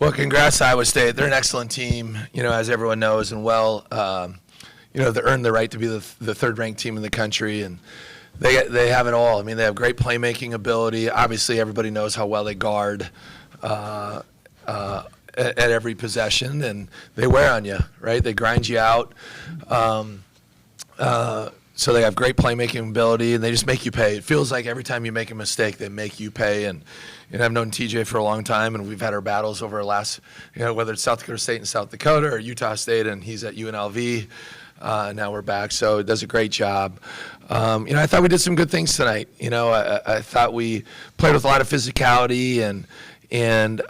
Well, congrats to Iowa State. They're an excellent team, as everyone knows, and they earned the right to be the third-ranked team in the country, and they have it all. I mean, they have great playmaking ability. Obviously, everybody knows how well they guard at every possession, and they wear on you, right? They grind you out. So they have great playmaking ability, and they just make you pay. It feels like every time you make a mistake, they make you pay. And I've known TJ for a long time, and we've had our battles over the last, whether it's South Dakota State and South Dakota or Utah State, and he's at UNLV. Now we're back, so it does a great job. I thought we did some good things tonight. I thought we played with a lot of physicality and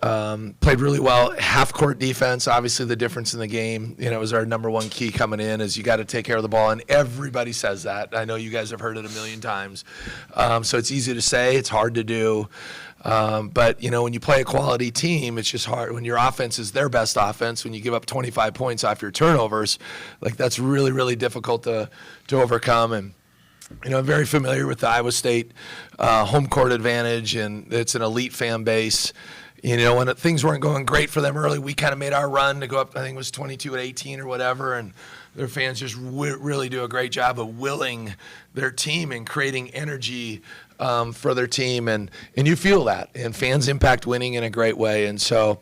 played really well. Half-court defense, obviously the difference in the game, was our number one key coming in is you got to take care of the ball, and everybody says that. I know you guys have heard it a million times. So it's easy to say, it's hard to do. But, when you play a quality team, it's just hard. When your offense is their best offense, when you give up 25 points off your turnovers, that's really, really difficult to overcome. And I'm very familiar with the Iowa State home court advantage, and it's an elite fan base. When things weren't going great for them early, we kind of made our run to go up, I think it was 22-18 or whatever, and their fans just really do a great job of willing their team and creating energy for their team, and you feel that, and fans impact winning in a great way. And so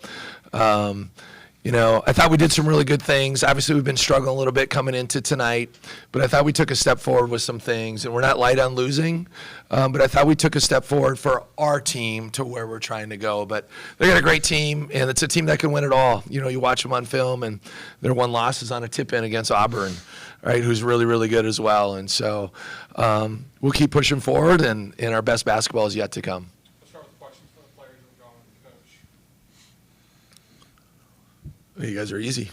I thought we did some really good things. Obviously, we've been struggling a little bit coming into tonight, but I thought we took a step forward with some things. And we're not light on losing, but I thought we took a step forward for our team to where we're trying to go. But they got a great team, and it's a team that can win it all. You watch them on film, and their one loss is on a tip-in against Auburn, right, who's really, really good as well. And so we'll keep pushing forward, and our best basketball is yet to come. You guys are easy.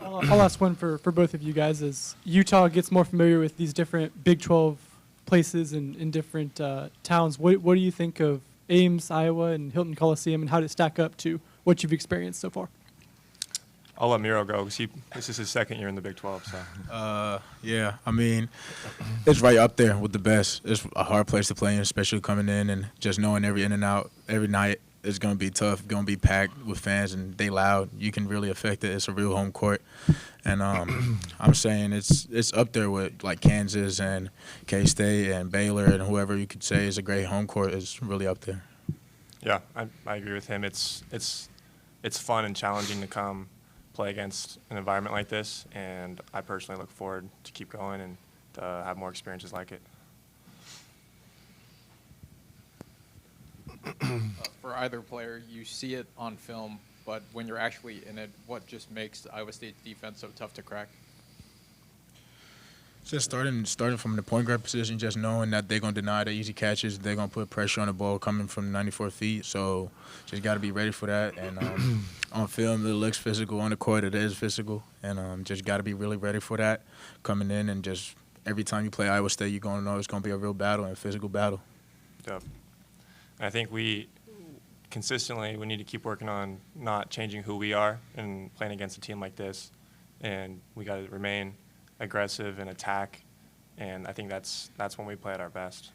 I'll ask one for both of you guys. As Utah gets more familiar with these different Big 12 places and in different towns, what do you think of Ames, Iowa, and Hilton Coliseum, and how did it stack up to what you've experienced so far? I'll let Miro go because this is his second year in the Big 12. So. Yeah, I mean, it's right up there with the best. It's a hard place to play in, especially coming in and just knowing every in and out every night. It's going to be tough, going to be packed with fans, and they loud. You can really affect it. It's a real home court. And I'm saying it's up there with, like, Kansas and K-State and Baylor and whoever you could say is a great home court. It's really up there. Yeah, I agree with him. It's fun and challenging to come play against an environment like this, and I personally look forward to keep going and to have more experiences like it. For either player, you see it on film, but when you're actually in it, what just makes the Iowa State defense so tough to crack? Just starting from the point guard position, just knowing that they're going to deny the easy catches, they're going to put pressure on the ball coming from 94 feet. So just got to be ready for that. And on film, it looks physical. On the court, it is physical. And just got to be really ready for that coming in. And just every time you play Iowa State, you're going to know it's going to be a real battle and a physical battle. Yep. I think we need to keep working on not changing who we are and playing against a team like this. And we got to remain aggressive and attack. And I think that's when we play at our best.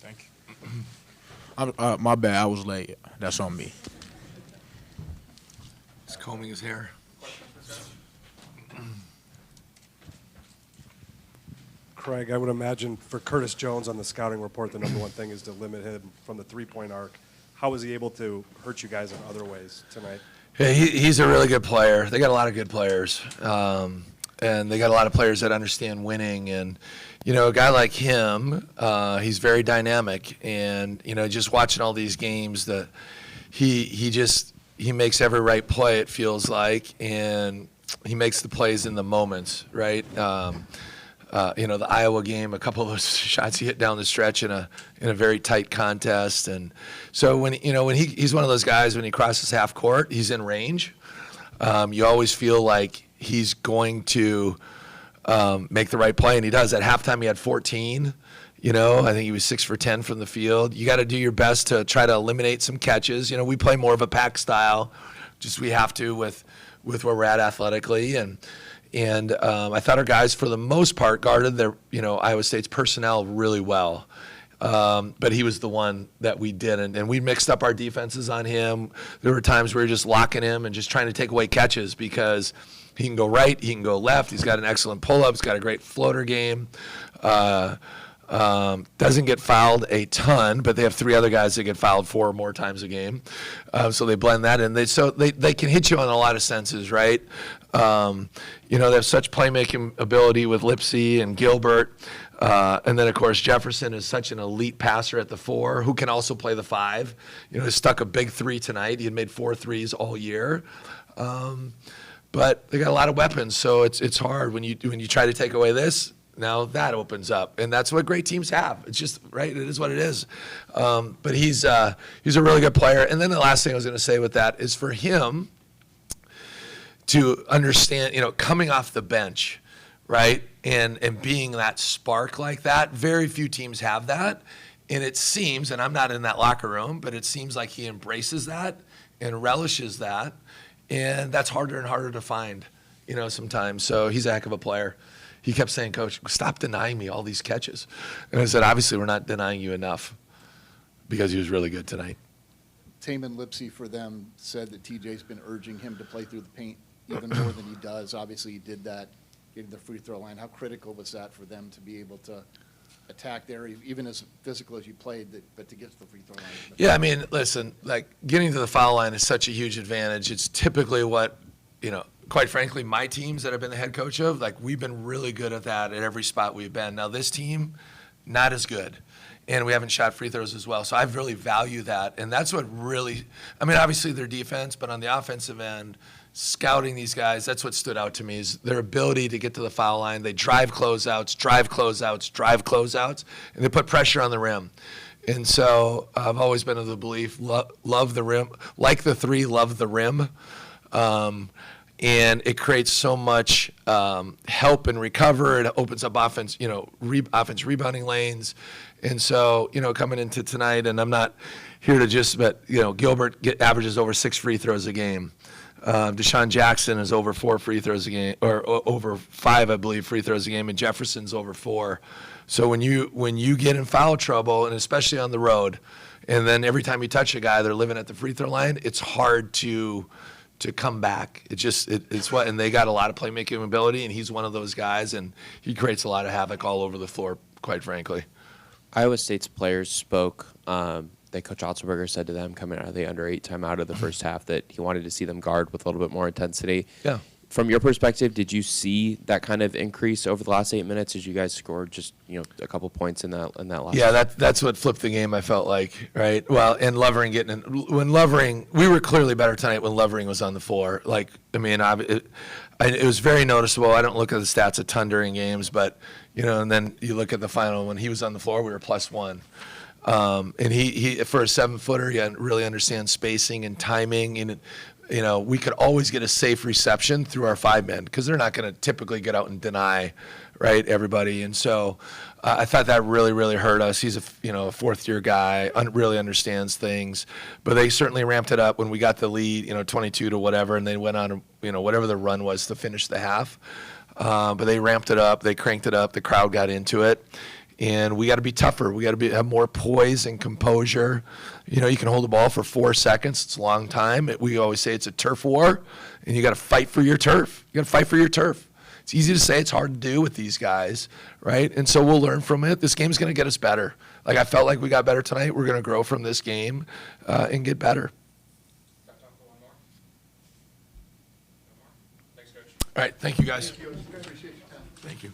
Thank you. My bad. I was late. That's on me. He's combing his hair. Craig, I would imagine for Curtis Jones on the scouting report, the number one thing is to limit him from the three-point arc. How was he able to hurt you guys in other ways tonight? Yeah, he's a really good player. They got a lot of good players, and they got a lot of players that understand winning. And a guy like him, he's very dynamic. And just watching all these games, he makes every right play. It feels like, and he makes the plays in the moments, right? The Iowa game, a couple of those shots he hit down the stretch in a very tight contest, and so when he's one of those guys when he crosses half court, he's in range. You always feel like he's going to make the right play, and he does. At halftime, he had 14. I think he was 6 for 10 from the field. You got to do your best to try to eliminate some catches. We play more of a pack style, just we have to with where we're at athletically, and I thought our guys, for the most part, guarded their, Iowa State's personnel really well. But he was the one that we didn't. And we mixed up our defenses on him. There were times where we were just locking him and just trying to take away catches because he can go right, he can go left. He's got an excellent pull-up. He's got a great floater game. Doesn't get fouled a ton, but they have 3 other guys that get fouled 4 or more times a game. So they blend that in. They can hit you on a lot of senses, right? They have such playmaking ability with Lipsy and Gilbert. And then, of course, Jefferson is such an elite passer at the 4 who can also play the 5. He stuck a big 3 tonight. He had made 4 threes all year. But they got a lot of weapons, so it's hard when you try to take away this. Now that opens up, and that's what great teams have. It's just right. It is what it is. But he's a really good player. And then the last thing I was going to say with that is for him to understand, coming off the bench, right, and being that spark like that. Very few teams have that, and it seems, and I'm not in that locker room, but it seems like he embraces that and relishes that, and that's harder and harder to find, sometimes. So he's a heck of a player. He kept saying, Coach, stop denying me all these catches. And I said, obviously, we're not denying you enough because he was really good tonight. Taman Lipsy for them said that TJ's been urging him to play through the paint even more than he does. Obviously, he did that, getting the free throw line. How critical was that for them to be able to attack there, even as physical as you played, but to get to the free throw line? Yeah, I mean, listen, getting to the foul line is such a huge advantage. It's typically what, quite frankly, my teams that I've been the head coach of, we've been really good at that at every spot we've been. Now, this team, not as good. And we haven't shot free throws as well. So I really value that. And that's what really, obviously their defense, but on the offensive end, scouting these guys, that's what stood out to me is their ability to get to the foul line. They drive closeouts, and they put pressure on the rim. And so I've always been of the belief, love the rim, like the 3, love the rim. And it creates so much help and recover. It opens up offense, offense rebounding lanes. And so, coming into tonight, and I'm not here to just, but, Gilbert averages over 6 free throws a game. Deshaun Jackson is over 4 free throws a game, or over 5, I believe, free throws a game, and Jefferson's over 4. So when you get in foul trouble, and especially on the road, and then every time you touch a guy, they're living at the free throw line, it's hard to come back. And they got a lot of playmaking ability, and he's one of those guys, and he creates a lot of havoc all over the floor, quite frankly. Iowa State's players spoke. That Coach Otzelberger said to them coming out of the under-8 timeout of the first half that he wanted to see them guard with a little bit more intensity. Yeah. From your perspective, did you see that kind of increase over the last 8 minutes as you guys scored just a couple points in that last? Yeah, that's what flipped the game. I felt like, right? Well, and Lovering we were clearly better tonight when Lovering was on the floor. It was very noticeable. I don't look at the stats a ton during games, but and then you look at the final when he was on the floor, we were +1. And he for a 7-footer, he really understands spacing and timing, and we could always get a safe reception through our 5 men because they're not going to typically get out and deny, right, everybody. And so I thought that really, really hurt us. He's a fourth-year guy, really understands things, but they certainly ramped it up when we got the lead, 22 to whatever, and they went on, whatever the run was to finish the half. But they ramped it up, they cranked it up, the crowd got into it. And we got to be tougher. We got to have more poise and composure. You can hold the ball for 4 seconds. It's a long time. We always say it's a turf war, and you got to fight for your turf. You got to fight for your turf. It's easy to say. It's hard to do with these guys, right? And so we'll learn from it. This game's going to get us better. I felt like we got better tonight. We're going to grow from this game and get better. Got time for one more? No more? Thanks, Coach. All right. Thank you, guys. Thank you. Appreciate your time. Thank you.